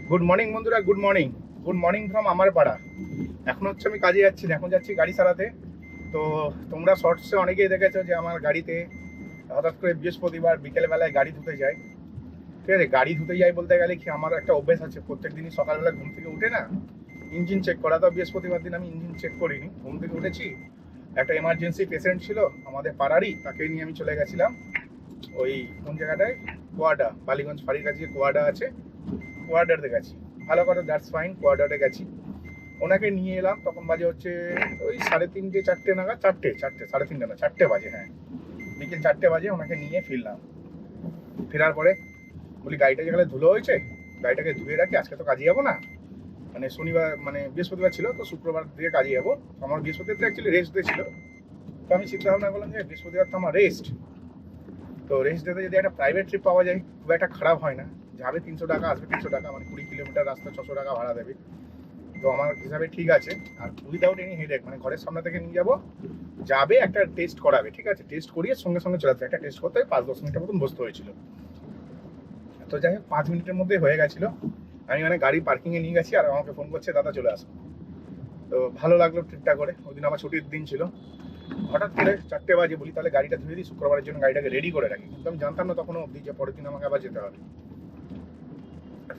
Good morning বন্ধুরা, good morning. Good morning from আমার পাড়া। এখন হচ্ছে আমি কাজে যাচ্ছি না, এখন যাচ্ছি গাড়ি সারাতে। তো তোমরা শর্টসে অনেকেই দেখেছো যে আমার গাড়িতে হঠাৎ করে বৃহস্পতিবার বিকেলবেলায় গাড়ি ধুতে যাই। ঠিক আছে, গাড়ি ধুতে যাই বলতে গেলে কি, আমার একটা অভ্যেস আছে প্রত্যেক দিনই সকালবেলা ঘুম থেকে উঠে না ইঞ্জিন চেক করা। তো বৃহস্পতিবার দিন আমি ইঞ্জিন চেক করিনি, ঘুম থেকে উঠেছি, একটা এমার্জেন্সি পেশেন্ট ছিল আমাদের পাড়ারই, তাকে নিয়ে আমি চলে গেছিলাম ওই কোন জায়গাটায়, কোয়াডা, বালিগঞ্জ ফাঁড়ির কাছে কোয়াডা আছে, কোয়াডাতে গেছি। ভালো কথা, দ্যাটস ফাইন, কোয়াডাতে গেছি। ওনাকে নিয়ে এলাম, তখন বাজে হচ্ছে ওই 3:30 4টে নাগাদ, চারটে 3:30 না 4টে বাজে, হ্যাঁ বিকেল 4টে বাজে। ওনাকে নিয়ে ফিরলাম। ফেরার পরে বলি গাড়িটা যেখানে ধুলো হয়েছে গাড়িটাকে ধুয়ে রাখি, আজকে তো কাজে যাবো না, মানে শনিবার মানে বৃহস্পতিবার ছিল তো শুক্রবার দিয়ে কাজে যাবো। আমার বৃহস্পতিবার অ্যাকচুয়ালি রেস্ট ডে ছিল। তো আমি চিন্তা ভাবনা করলাম যে বৃহস্পতিবার তো আমার রেস্ট, তো রেস্ট ডেতে যদি একটা প্রাইভেট ট্রিপ পাওয়া যায় খুব একটা খারাপ হয় না। যাবে 300 টাকা, আসবে 300 টাকা, মানে 20 কিলোমিটার রাস্তা 600 টাকা ভাড়া দেবে। তো আমার হিসাবে ঠিক আছে। আর উইদাউট এনি হেডেক, মানে ঘরের সামনে থেকে নিয়ে যাবো, যাবে একটা টেস্ট করাবে, ঠিক আছে, টেস্ট করিয়ে সঙ্গে সঙ্গে চলে আসবে। একটা টেস্ট করতে 5-10 মিনিটের মতন বসতে হয়েছিল। তো যাই হোক 5 মিনিটের মধ্যে হয়ে গেছিলো। আমি মানে গাড়ি পার্কিংয়ে নিয়ে গেছি আর আমাকে ফোন করছে, দাদা চলে আসো। তো ভালো লাগলো ট্রিপটা করে। ওই দিন আমার ছুটির দিন ছিল। হঠাৎ করে 4টে বাজে, বলি তাহলে গাড়িটা ধুয়ে দিই, শুক্রবারের জন্য গাড়িটাকে রেডি করে রাখি। কিন্তু আমি জানতাম না তখনও অবধি যে পরের দিন আমাকে আবার যেতে হবে।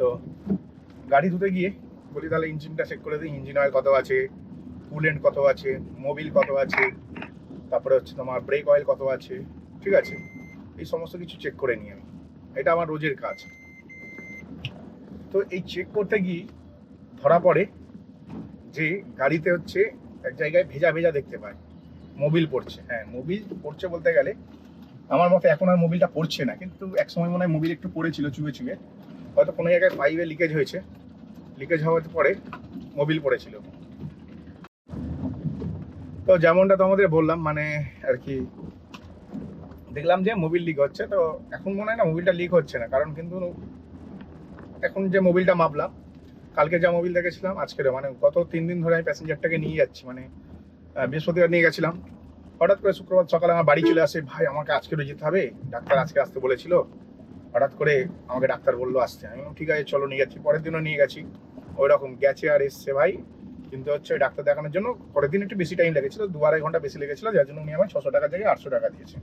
তো গাড়ি ধুতে গিয়ে বলি তাহলে ইঞ্জিনটা চেক করে দিই, ইঞ্জিন অয়েল কত আছে, কুলেন্ট কত আছে, মোবিল কত আছে, তারপরে হচ্ছে তোমার ব্রেক অয়েল কত আছে, ঠিক আছে, এই সমস্ত কিছু চেক করে নিই আমি। এটা আমার রোজের কাজ। তো এই চেক করতে গিয়ে ধরা পড়ে যে গাড়িতে হচ্ছে এক জায়গায় ভেজা ভেজা দেখতে পায়, মোবিল পড়ছে। হ্যাঁ, মোবিল পড়ছে বলতে গেলে আমার মতে এখন আর মোবিলটা পড়ছে না, কিন্তু এক সময় মনে হয় মোবিল একটু পড়েছিল চুয়ে চুয়ে, হয়তো কোনো জায়গায় পাইপে লিকেজ হয়েছে, লিকেজ হওয়ার পরে মোবিল পড়েছিল। তো যেমনটা তোমাদের বললাম, মানে আর কি, দেখলাম যে মোবিল লিক হচ্ছে। তো এখন মনে হয় না মোবিলটা লিক হচ্ছে না, কারণ কিন্তু এখন যে মোবিলটা মাপলাম, কালকে যা মোবিল দেখেছিলাম আজকেরও, মানে গত 3 দিন ধরে আমি প্যাসেঞ্জারটাকে নিয়ে যাচ্ছি, মানে বৃহস্পতিবার নিয়ে গেছিলাম। হঠাৎ করে শুক্রবার সকালে আমার বাড়ি চলে আসে, ভাই আমাকে আজকেরও যেতে হবে, ডাক্তার আজকে আসতে বলেছিল, হঠাৎ করে আমাকে ডাক্তার বললো আসতে। আমি ঠিক আছে চলো নিয়ে যাচ্ছি। পরের দিনও নিয়ে গেছি, ওই রকম গেছে আর এসছে ভাই। কিন্তু হচ্ছে ওই ডাক্তার দেখানোর জন্য পরের দিন একটু বেশি টাইম লেগেছিল, 2-2.5 ঘন্টা বেশি লেগেছিল, যার জন্য উনি আমার 600 টাকার জায়গায় 800 টাকা দিয়েছে।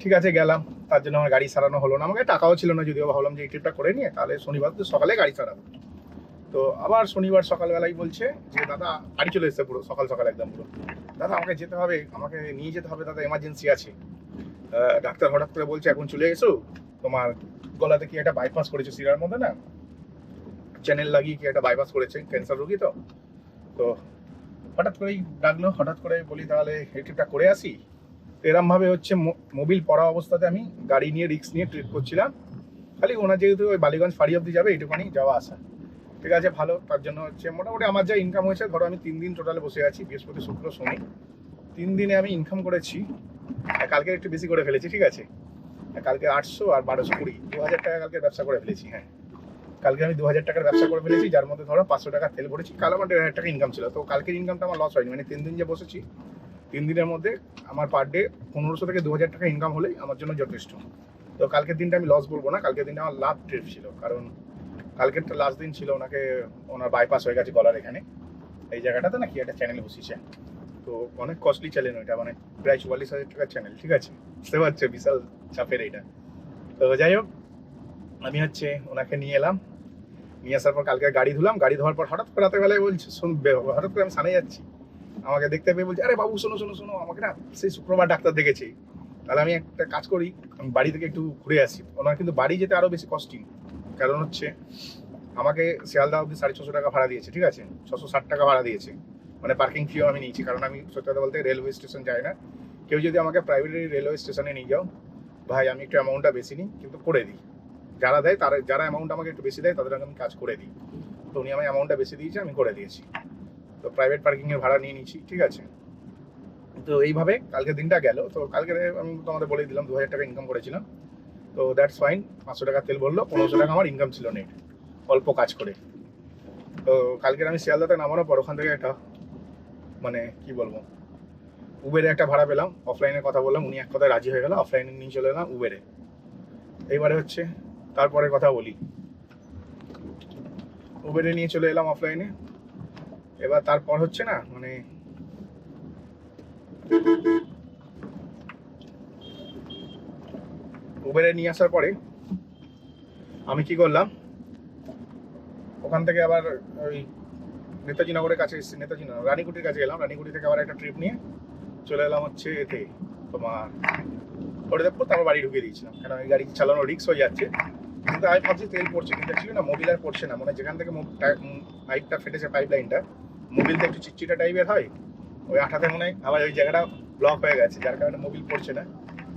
ঠিক আছে গেলাম, তার জন্য আমার গাড়ি সারানো হলো না, আমাকে টাকাও ছিল না, যদিও ভাবলাম যে এই ট্রিপটা করে নিয়ে তাহলে শনিবার তো সকালে গাড়ি সারাবো। তো আবার শনিবার সকালবেলাই বলছে যে দাদা, গাড়ি চলে এসছে পুরো সকাল সকাল একদম পুরো, দাদা আমাকে যেতে হবে, আমাকে নিয়ে যেতে হবে দাদা, এমার্জেন্সি আছে। ডাক্তার হঠাৎ করে বলছে এখন চলে এসো, তোমার গলাতে কি একটা বাইপাস করেছে, শিরার মধ্যে না চ্যানেল লাগিয়ে কি একটা বাইপাস করেছে, ক্যান্সার রোগী। তো তো হঠাৎ করেই ডাকলো, হঠাৎ করে বলি তাহলে এই ট্রিপটা করে আসি। এরম ভাবে হচ্ছে মোবিল পড়া অবস্থাতে আমি গাড়ি নিয়ে রিস্ক নিয়ে ট্রিপ করছিলাম। খালি ওনার যেহেতু ওই বালিগঞ্জ ফাঁড়ি অব্দি যাবে, এইটুখানি যাওয়া আসা, ঠিক আছে ভালো। তার জন্য হচ্ছে মোটামুটি আমার যা ইনকাম হয়েছে, ধরো আমি 3 দিন টোটালে বসে আছি, বৃহস্পতি শুক্র শনি, 3 দিনে আমি ইনকাম করেছি, কালকে একটু বেশি করে ফেলেছি, ঠিক আছে, কালকে 800 আর 1220, 2000 টাকা কালকে ব্যবসা করে ফেলেছি। হ্যাঁ, কালকে আমি 2000 টাকার ব্যবসা করে ফেলেছি, যার মধ্যে ধরো 500 টাকা তেল ভরেছি। কাল আমার 1500 টাকা ইনকাম ছিল। তো কালকের ইনকামটা আমার লস হয়নি, মানে 3 দিন যে বসেছি, 3 দিনের মধ্যে আমার পার ডে 1500 থেকে 2000 টাকা ইনকাম হলেই আমার জন্য যথেষ্ট। তো কালকের দিনটা আমি লস বলবো না, কালকের দিনটা আমার লাভ ট্রিপ ছিল, কারণ কালকেরটা লাস্ট দিন ছিল। ওনাকে ওনার বাইপাস হয়ে গেছে গলার এখানে, এই জায়গাটাতে নাকি একটা চ্যানেল বসিয়েছে। তো অনেক কস্টলি চ্যানেল ওইটা, মানে প্রায় 44,000 টাকার চ্যানেল, ঠিক আছে, বুঝতে পারছো বিশাল চাপের এইটা। তো যাই হোক আমি হচ্ছে ওনাকে নিয়ে এলাম, নিয়ে আসার পর কালকে গাড়ি ধুলাম, গাড়ি ধোয়ার পর হঠাৎ করে রাতের বেলায় বলছে হঠাৎ করে আমি সামনে যাচ্ছি, আমাকে দেখতে পেয়ে বলছে, আরে বাবু শোনো শোনো শোনো, আমাকে না সেই শুক্রবার ডাক্তার দেখেছি, তাহলে আমি একটা কাজ করি, আমি বাড়ি থেকে একটু ঘুরে আসি। ওনার কিন্তু বাড়ি যেতে আরও বেশি কস্টিং, কারণ হচ্ছে আমাকে শিয়ালদা অবধি 650 টাকা ভাড়া দিয়েছে, ঠিক আছে, 660 টাকা ভাড়া দিয়েছে, মানে পার্কিং ফিও আমি নিয়েছি, কারণ আমি সত্যি কথা বলতে রেলওয়ে স্টেশন যাই না। কেউ যদি আমাকে প্রাইভেটলি রেলওয়ে স্টেশনে নিয়ে যাও, ভাই আমি একটু অ্যামাউন্টটা বেশি নিই, কিন্তু করে দিই। যারা দেয় তারা, যারা অ্যামাউন্ট আমাকে একটু বেশি দেয় তাদের আমি কাজ করে দিই। তো উনি আমার অ্যামাউন্টটা বেশি দিয়েছে, আমি করে দিয়েছি। তো প্রাইভেট পার্কিংয়ের ভাড়া নিয়ে নিচ্ছি, ঠিক আছে। তো এইভাবে কালকে দিনটা গেল। তো কালকে আমি তোমাদের বলে দিলাম 2000 টাকা ইনকাম করেছিলাম। তো দ্যাটস ফাইন, 500 টাকা তেল বললো, 1500 টাকা আমার ইনকাম ছিল নেট, অল্প কাজ করে। তো কালকে আমি শিয়ালদাতে নামানোর পর ওখান থেকে একটা, মানে কি বলবো, উবেরে একটা ভাড়া পেলাম, অফলাইনে কথা বললাম, উনি এক কথায় রাজি হয়ে গেল, অফলাইনে নিয়ে চলে এলাম উবেরে। এইবারে হচ্ছে তারপরে কথা বলি, উবেরে নিয়ে চলে এলাম অফলাইনে। এবার তারপর হচ্ছে না মানে উবেরে নিয়ে আসার পরে আমি কি করলাম, ওখান থেকে আবার ওই নেতাজি নগরের কাছে এসেছি, নেতাজি নগর রানীকুটির কাছে এলাম। রানীকুটি থেকে আবার একটা ট্রিপ নিয়ে চলে এলাম হচ্ছে এতে তোমার হরিদেবপুর। তারপর বাড়ি ঢুকিয়ে দিয়েছিলাম, কেন এই গাড়ি চালানো রিক্স হয়ে যাচ্ছে। কিন্তু আমি ভাবছি তেল পড়ছে, কিন্তু অ্যাকচুয়ালি না মোবিল আর পড়ছে না, মানে যেখান থেকে পাইপটা ফেটেছে, পাইপ লাইনটা মোবিলটা একটু চিটচিটা টাইপের হয়, ওই আঠাতে মনে হয় আবার ওই জায়গাটা ব্লক হয়ে গেছে, যার কারণে মোবিল পড়ছে না।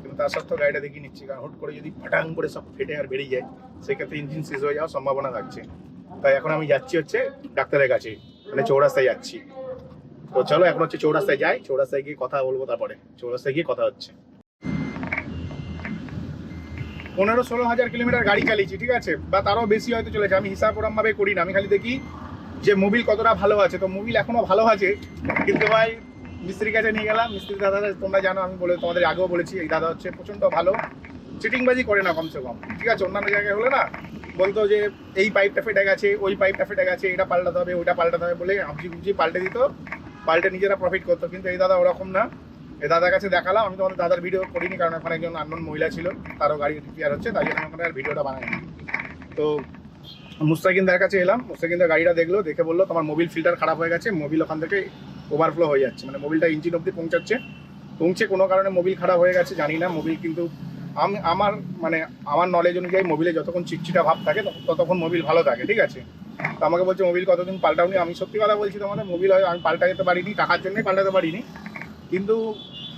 কিন্তু তার সত্ত্বেও গাড়িটা দেখিয়ে নিচ্ছি, কারণ হুট করে যদি ফাটাং করে সব ফেটে আর বেরিয়ে যায়, সেক্ষেত্রে ইঞ্জিন সিজ হয়ে যাওয়ার সম্ভাবনা থাকছে। তাই এখন আমি যাচ্ছি হচ্ছে ডাক্তারের কাছে, মানে চৌরাস্তায় যাচ্ছি। তো চলো এখন হচ্ছে চৌরাস্তায় যাই, চৌরাস্তায় গিয়ে কথা বলবো, তারপরে চৌরাস্তায় গিয়ে কথা হচ্ছে। 15-16 হাজার কিলোমিটার গাড়ি চালিয়েছি, ঠিক আছে, বা তারও বেশি হয়তো চলেছে, আমি হিসাব ওরমভাবে করি না। আমি খালি দেখি যে মোবিল কতটা ভালো আছে। তো মোবিল এখনো ভালো আছে, কিন্তু ভাই মিস্ত্রির কাছে নিয়ে গেলাম। মিস্ত্রি দাদা তোমরা জানো, আমি তোমাদের আগেও বলেছি, এই দাদা হচ্ছে প্রচণ্ড ভালো, চিটিংবাজি করে না কমসে কম, ঠিক আছে। অন্যান্য জায়গায় হলে না বলতো যে এই পাইপটা ফেটে গেছে, ওই পাইপটা ফেটে গেছে, এটা পাল্টাতে হবে, ওইটা পাল্টাতে হবে বলে আবজি গুবজি পাল্টে দিত, পাল্টে নিজেরা প্রফিট করতো। কিন্তু এই দাদা ওরকম না। এই দাদার কাছে দেখালাম, আমি তোমাদের দাদার ভিডিও করিনি, কারণ ওখানে একজন আননোন মহিলা ছিল, তারও গাড়ি রিপেয়ার হচ্ছে, তাই জন্য ওখানে আর ভিডিওটা বানাইনি। তো মুস্তাকিনদার কাছে এলাম, মুস্তাকিনদার গাড়িটা দেখলো, দেখে বললো তোমার মোবিল ফিল্টার খারাপ হয়ে গেছে, মোবিল ওখান থেকে ওভারফ্লো হয়ে যাচ্ছে, মানে মোবিলটা ইঞ্জিন অব্দি পৌঁছে কোনো কারণে মোবিল খারাপ হয়ে গেছে, জানি না। মোবিল কিন্তু আমার নলেজ অনুযায়ী মোবিলে যতক্ষণ চিটচিটা ভাব থাকে ততক্ষণ মোবিল ভালো থাকে, ঠিক আছে। তো আমাকে বলছে মোবিল কতদিন পাল্টাওনি। আমি সত্যি কথা বলছি তোমাদের, মোবিল হয় আমি পাল্টাতে পারিনি, টাকার জন্যই পাল্টাতে পারিনি, কিন্তু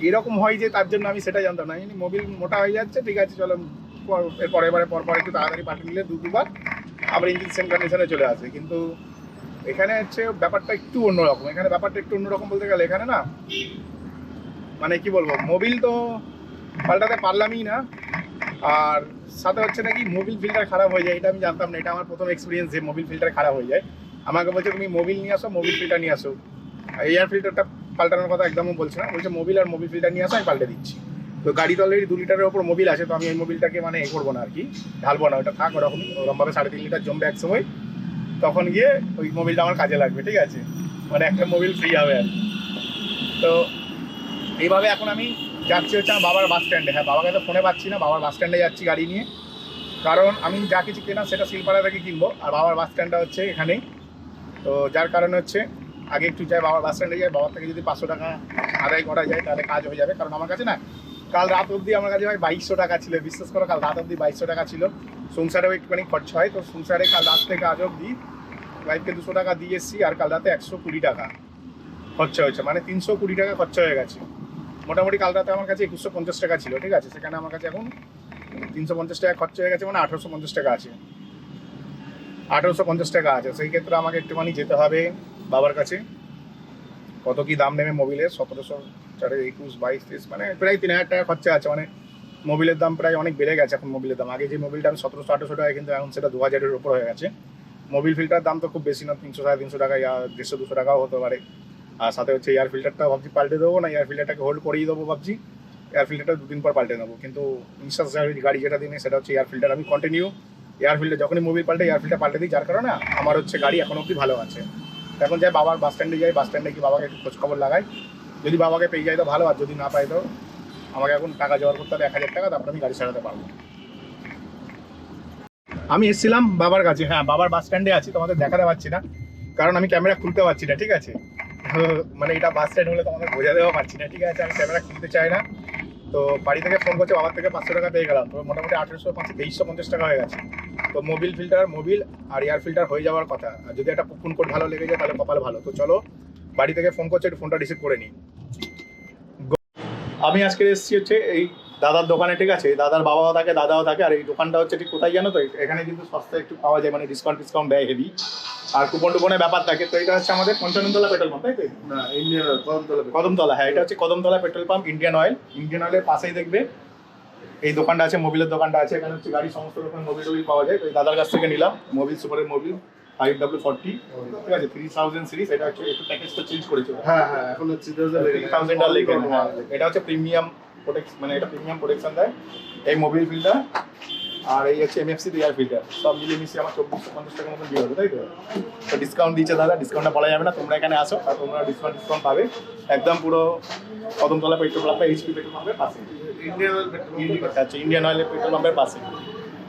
এরকম হয় যে তার জন্য আমি সেটা জানতাম না। মোবিল মোটা হয়ে যাচ্ছে, ঠিক আছে চলো এবারে পর একটু তাড়াতাড়ি পাল্টে নিলে দুবার আবার ইঞ্জিন সেম কন্ডিশনে চলে আসে। কিন্তু এখানে হচ্ছে ব্যাপারটা একটু অন্যরকম। এখানে ব্যাপারটা একটু অন্যরকম বলতে গেলে, এখানে না মানে কি বলবো, মোবিল তো পাল্টাতে পারলামই না, আর সাথে হচ্ছে নাকি মোবিল ফিল্টার খারাপ হয়ে যায়। এটা আমি জানতাম না, এটা আমার প্রথম এক্সপিরিয়েন্স যে মোবিল ফিল্টার খারাপ হয়ে যায়। আমাকে বলছে তুমি মোবিল নিয়ে আসো, মোবিল ফিল্টার নিয়ে আসো। এয়ার ফিল্টারটা পাল্টানোর কথা একদমই বলছে না, বলছে মোবিল আর মোবিল ফিল্টার নিয়ে আসো, আমি পাল্টে দিচ্ছি। তো গাড়ি তো অলরেডি 2 লিটারের ওপর মোবিল আছে, তো আমি ওই মোবিলটাকে মানে করবো না আর কি, ঢালবো না, ওটা থাক ওরকমই, ওরকমভাবে 3.5 লিটার জমবে এক সময়, তখন গিয়ে ওই মোবিলটা আমার কাজে লাগবে, ঠিক আছে, মানে একটা মোবিল ফ্রি হবে আর কি। তো এইভাবে এখন আমি যাচ্ছি হচ্ছে আমার বাবার বাস স্ট্যান্ডে। হ্যাঁ, বাবাকে তো ফোনে পাচ্ছি না, বাবার বাস স্ট্যান্ডে যাচ্ছি গাড়ি নিয়ে, কারণ আমি যা কিছু কেনা সেটা শিলপাড়া থেকে কিনবো, আর বাবার বাস স্ট্যান্ডটা হচ্ছে এখানেই। তো যার কারণে হচ্ছে আগে একটু যাই বাবার বাস স্ট্যান্ডে যাই, বাবার থেকে যদি 500 টাকা আদায় করা যায় তাহলে কাজ হয়ে যাবে। কারণ আমার কাছে না কাল রাত অবধি আমার কাছে ভাই 2200 টাকা ছিল, বিশ্বাস করো, কাল রাত অবধি 2200 টাকা ছিল। সংসারেও একটুখানি খরচা হয়, তো সংসারে কাল রাত থেকে আজ অবধি ওয়াইফকে 200 টাকা দিয়ে এসেছি, আর কাল রাতে 120 টাকা খরচা হয়েছে, মানে 320 টাকা খরচা হয়ে গেছে। মোটামুটি কাল রাতে আমার কাছে 2150 টাকা ছিল, ঠিক আছে, সেখানে আমার কাছে এখন 350 টাকা খরচা হয়ে গেছে, মানে 1850 টাকা আছে, 1850 টাকা আছে। সেই ক্ষেত্রে আমাকে একটুখানি যেতে হবে বাবার কাছে। কত কি দাম নেবে মোবিলের, 1700, 4, 21, 22, 23, মানে প্রায় 3000 টাকা খরচা আছে। মানে মোবিলের দাম প্রায় অনেক বেড়ে গেছে এখন। মোবিলের দাম আগে যে মোবিলটা আমি 1700-1800 টাকা, কিন্তু এখন সেটা 2000-এর উপর হয়ে গেছে। মোবিল ফিল্টার দাম তো খুব বেশি না, 300-350 টাকা, 150-200 টাকাও হতে পারে। আর সাথে হচ্ছে এয়ার ফিল্টারটা ভাবছি পাল্টে দেবো না, এয়ার ফিল্টারটাকে হোল্ড করিয়ে দেবো ভাবছি, এয়ার ফিল্টারটা 2 দিন পর পাল্টে নেবো। কিন্তু নিঃশ্বাস গাড়ি যেটা দিনে সেটা হচ্ছে এয়ার ফিল্টার, আমি কন্টিনিউ এয়ার ফিল্টার, যখনই মোবিল পাল্টে এয়ার ফিল্টার পাল্টে দিই, যার কারণে আমার হচ্ছে গাড়ি এখন অবধি ভালো আছে। এখন যাই বাবার বাস স্ট্যান্ডে যাই, বাস স্ট্যান্ডে কি বাবাকে একটু খোঁজখবর লাগাই, যদি বাবাকে পেয়ে যাই তো ভালো, আর যদি না পাই তো আমাকে এখন টাকা জোগাড় করতে হবে 1000 টাকা, তারপর আমি গাড়ি চালাতে পারবো। আমি এসেছিলাম বাবার কাছে, হ্যাঁ বাবার বাস স্ট্যান্ডে আছি, তোমাদের দেখাতে পারছি না কারণ আমি ক্যামেরা খুলতে পারছি না, ঠিক আছে, মানে এটা বাস স্ট্যান্ড হলে তোমাদের বোঝাতেও পারছি না, ঠিক আছে, আমি ক্যামেরা খুলতে চাই না। তো বাড়ি থেকে ফোন করছে, বাবার থেকে 500 টাকা পেয়ে গেলাম, তো মোটামুটি 2350 টাকা হয়ে গেছে। তো মোবিল আর এয়ার ফিল্টার হয়ে যাওয়ার কথা, আর যদি একটা পুকুন কোড ভালো লেগে যায় তাহলে কপাল ভালো। তো চলো, বাড়ি থেকে ফোন করছে, একটু ফোনটা রিসিভ করে নিই। আমি আজকে এসেছি হচ্ছে এই দাদার দোকানে, ঠিক আছে, দাদার বাবাও থাকে, দাদাও থাকে, আর এই দোকানটা হচ্ছে ঠিক কোথায় জানো তো, এখানে কিন্তু সস্তায় একটু পাওয়া যায়, মানে ডিসকাউন্ট দেয় হেভি, আর কুপন টুপনের ব্যাপার থাকে। তো এটা হচ্ছে আমাদের 55তলা পেট্রোল পাম্প, তাই তো? না, ইন্ডিয়ান কদমতলা, হ্যাঁ, এটা হচ্ছে কদমতলা পেট্রোল পাম্প, ইন্ডিয়ান অয়েলের পাশেই দেখবে এই দোকানটা আছে, মোবিলের দোকানটা আছে। এখানে হচ্ছে গাড়ি সমস্ত রকম মোবিল পাওয়া যায়। তো এই দাদার কাছ থেকে নিলাম মোবিল, সুপারের মোবিল 5W40, ঠিক আছে, 3000 সিরিজ। এটা হচ্ছে একটু প্যাকেজটা চেঞ্জ করেছে, হ্যাঁ হ্যাঁ, এখন 3000 লেখা। এটা হচ্ছে প্রিমিয়াম প্রোটেকশন, মানে এটা প্রিমিয়াম প্রোটেকশন দেয় এই মোবিল ফিল্টার। আর এই হচ্ছে এমএফসি এয়ার ফিল্টার, সব মিলিয়ে মিশিয়ে আমার 2450 টাকার মতো দিয়ে হবে, তাই তো? তো ডিসকাউন্ট দিচ্ছে দাদা, ডিসকাউন্টটা বলা যাবে না, তোমরা এখানে আসো আর তোমরা ডিসকাউন্ট পাবে একদম পুরো কদমতলা পেট্রোল পাম্পে, এইচপি পেট্রোল পাম্পের পাশে, আচ্ছা ইন্ডিয়ান অয়েলের পেট্রোল পাম্পের পাশে।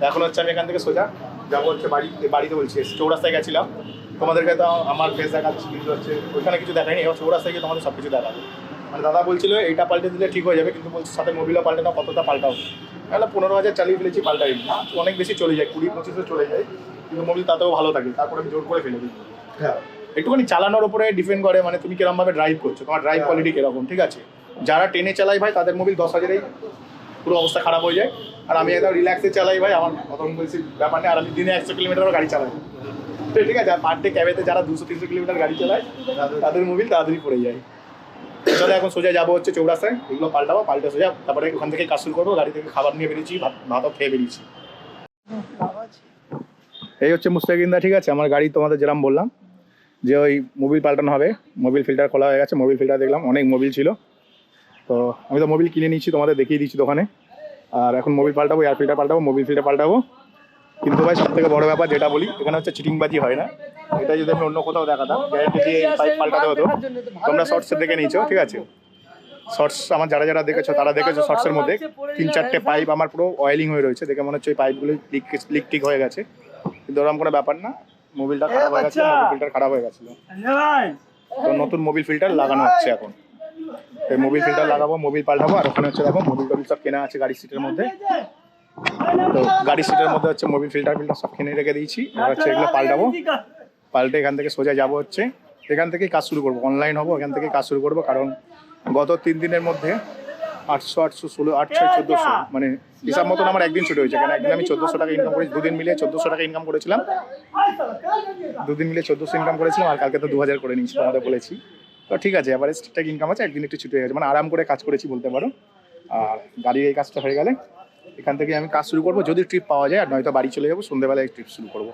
এখন হচ্ছে আমি এখান থেকে সোজা যাবো হচ্ছে বাড়িতে বলছি, চৌরাস্তায় গেছিলাম, তোমাদেরকে তো আমার ফেস দেখাচ্ছি, কিন্তু হচ্ছে ওইখানে কিছু দেখায়নি, এবার চৌরাস্তায় গিয়ে তোমাদের সব কিছু দেখাবো। মানে দাদা বলছিল এইটা পাল্টে দিলে ঠিক হয়ে যাবে, কিন্তু বলছে সাথে মোবিলও পাল্টে নাও, কতটা পাল্টাও? তাহলে 15,000 চালিয়ে ফেলেছি, পাল্টাই অনেক বেশি চলে যায়, 20-25 চলে যায়, কিন্তু মোবিল তাতেও ভালো থাকে, তারপরে আমি জোর করে ফেলে দিই। হ্যাঁ একটুখানি চালানোর উপরে ডিপেন্ড করে, মানে তুমি কিরমভাবে ড্রাইভ করছো, তোমার ড্রাইভ কোয়ালিটি কিরকম, ঠিক আছে? যারা টেনে চালাই ভাই তাদের মোবিল 10,000-এই পুরো অবস্থা খারাপ হয়ে যায়, আর আমি একদম রিল্যাক্সে চালাই ভাই, আমার অত বেশি ব্যাপার নেই, আর আমি দিনে 100 কিলোমিটারও গাড়ি চালাই, তো ঠিক আছে। আর পার ডে ক্যাবেতে যারা 200-300 কিলোমিটার গাড়ি চালায় তাদের মোবিল তাড়াতাড়ি পড়ে যায়। চলো এখন সোজা যাবো হচ্ছে চৌরাস্তায়, এগুলো পাল্টাবো, পাল্টে সোজা তারপরে ওখান থেকে কাজ শুরু করবো, গাড়ি থেকে খাবার নিয়ে বেরিয়েছি, ভাতও খেয়ে বেরিয়েছি। এই হচ্ছে মুস্তাকিন্দা, ঠিক আছে? আমার গাড়ি তোমাদের যেরকম বললাম যে ওই মোবিল পাল্টানো হবে, মোবিল ফিল্টার খোলা হয়ে গেছে, মোবিল ফিল্টার দেখলাম অনেক মোবিল ছিল, তো আমি তো মোবিল কিনে নিচ্ছি, তোমাদের দেখিয়ে দিচ্ছি দোকানে। আর এখন মোবিল পাল্টাবো, এয়ার ফিল্টার পাল্টাবো, মোবিল ফিল্টার পাল্টাবো। কিন্তু ভাই সব থেকে বড় ব্যাপার যেটা বলি, এখানে হচ্ছে চিটিংবাজি হয় না। এটা যদি আমি অন্য কোথাও দেখাতাম, গ্যারান্টি দিয়ে পাইপ পাল্টাতে হতো। তোমরা শর্টসে দেখে নিয়েছো, ঠিক আছে? শর্টস আমার যারা যারা দেখেছো তারা দেখেছো, শর্টসের মধ্যে 3-4টে পাইপ আমার পুরো অয়েলিং হয়ে রয়েছে, দেখে মনে হচ্ছে ওই পাইপগুলো লিক টিক হয়ে গেছে, কিন্তু ওরকম কোনো ব্যাপার না। মোবিলটা খারাপ হয়ে গেছিলো, মোবিল ফিল্টার খারাপ হয়ে গেছিলো, তো নতুন মোবিল ফিল্টার লাগানো হচ্ছে এখন। এই মোবিল ফিল্টার লাগাবো, মোবিল পাল্টাবো, আর ওখানে হচ্ছে দেখো মোবিল টোবিল সব কেনা আছে গাড়ির সিটের মধ্যে, তো গাড়ির সিটের মধ্যে হচ্ছে মোবিল ফিল্টার সব কিনে রেখে দিয়েছি। এবার হচ্ছে এগুলো পাল্টাবো, পাল্টে এখান থেকে সোজা যাবো হচ্ছে, এখান থেকেই কাজ শুরু করবো, অনলাইন হবো, এখান থেকেই কাজ শুরু করবো। কারণ গত 3 দিনের মধ্যে 800-816 মানে হিসাব মতন আমার একদিন ছুটি হয়েছে, কারণ একদিন আমি 1400 টাকা ইনকাম করেছি, 2 দিন মিলিয়ে 1400 টাকা ইনকাম করেছিলাম, 2 দিন মিলিয়ে 1400 ইনকাম করেছিলাম, আর কালকে তো 2000 করে নিয়েছি, তোমাদের বলেছি। তো ঠিক আছে, এভারেজ ঠিকঠাক ইনকাম আছে, একদিন একটু ছুটি হয়ে গেছে, মানে আরাম করে কাজ করেছি বলতে পারো। আর গাড়ির এই কাজটা হয়ে গেলে এখান থেকে আমি কাজ শুরু করবো, যদি ট্রিপ পাওয়া যায়, আর নয়তো বাড়ি চলে যাবো, সন্ধ্যেবেলায় ট্রিপ শুরু করবো।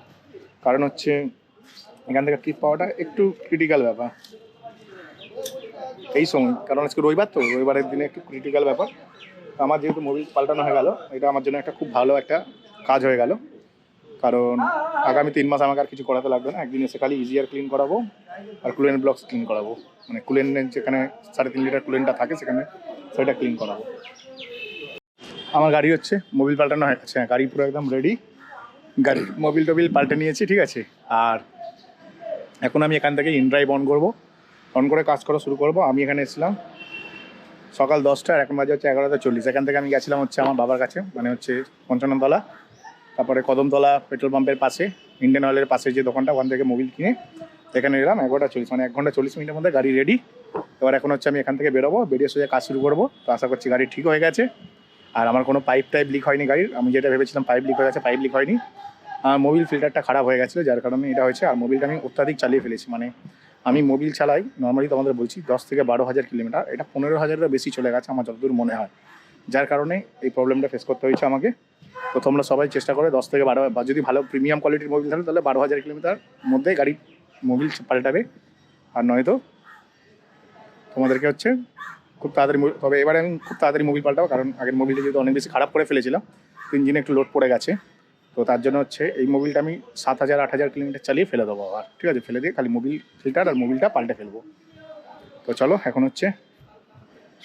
কারণ হচ্ছে এখান থেকে ট্রিপ পাওয়াটা একটু ক্রিটিক্যাল ব্যাপার এই সময়, কারণ আজকে রবিবার, তো রবিবারের দিনে একটু ক্রিটিক্যাল ব্যাপার। আমার যেহেতু মোবিল পাল্টানো হয়ে গেল, এটা আমার জন্য একটা খুব ভালো একটা কাজ হয়ে গেল, কারণ আগামী 3 মাস আমাকে আর কিছু করাতে লাগবে না, একদিন এসে খালি ইজিয়ার ক্লিন করাবো আর কুলেন ব্লকস ক্লিন করাবো, মানে কুলেনের যেখানে 3.5 লিটার কুলেনটা থাকে সেখানে সেটা ক্লিন করাবো। আমার গাড়ি হচ্ছে মোবিল পাল্টানো হয়ে গেছে, গাড়ি পুরো একদম রেডি, গাড়ি মোবিল টোবিল পাল্টে নিয়েছি, ঠিক আছে? আর এখন আমি এখান থেকে ইনড্রাইভ অন করবো, অন করে কাজ করা শুরু করবো। আমি এখানে এসেছিলাম সকাল 10টা, এখন বাজে হচ্ছে 11:40। এখান থেকে আমি গেছিলাম হচ্ছে আমার বাবার কাছে, মানে হচ্ছে 55তলা, তারপরে কদমতলা পেট্রোল পাম্পের পাশে ইন্ডিয়ান অয়েলের পাশে যে দোকানটা, ওখান থেকে মোবিল কিনে এখানে এলাম 11:40, মানে 1 ঘন্টা 40 মিনিটের মধ্যে গাড়ি রেডি। এবার এখন হচ্ছে আমি এখান থেকে বেরোবো, বেরিয়ে সোজা কাজ শুরু করবো। তো আশা করছি গাড়ি ঠিক হয়ে গেছে, আর আমার কোনো পাইপ টাইপ লিক হয়নি গাড়ির, আমি যেটা ভেবেছিলাম পাইপ লিক হয়ে গেছে, পাইপ লিক হয়নি। আর মোবিল ফিল্টারটা খারাপ হয়ে গেছিলো, যার কারণে এটা হয়েছে। আর মোবিলটা আমি অত্যাধিক চালিয়ে ফেলেছি, মানে আমি মোবিল চালাই নর্মালি তোমাদের বলছি 10 থেকে 12,000 কিলোমিটার, এটা 15,000-এরও বেশি চলে গেছে আমার যতদূর মনে হয়, যার কারণে এই প্রবলেমটা ফেস করতে হয়েছে আমাকে। তো তোমরা সবাই চেষ্টা করে 10 থেকে 12, বা যদি ভালো প্রিমিয়াম কোয়ালিটির মোবিল থাকে তাহলে 12,000 কিলোমিটার মধ্যে গাড়ি মোবিল পাল্টাবে, আর নয়তো তোমাদেরকে হচ্ছে খুব তাড়াতাড়ি, তবে এবারে আমি খুব তাড়াতাড়ি মোবিল পাল্টাবো, কারণ আগের মোবিলটা যেহেতু অনেক বেশি খারাপ করে ফেলেছিলাম, ইঞ্জিনে একটু লোড পড়ে গেছে, তো তার জন্য হচ্ছে এই মোবিলটা আমি 7,000-8,000 কিলোমিটার চালিয়ে ফেলে দেবো আবার, ঠিক আছে? ফেলে দিয়ে খালি মোবিল ফিল্টার আর মোবিলটা পাল্টে ফেলবো। তো চলো এখন হচ্ছে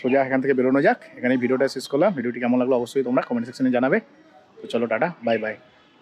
সোজা এখান থেকে বেরোনো যাক। এখানে ভিডিওটা শেষ করলাম, ভিডিওটি কেমন লাগলো অবশ্যই তোমরা কমেন্ট সেকশনে জানাবে। তো চলো টাটা, বাই বাই।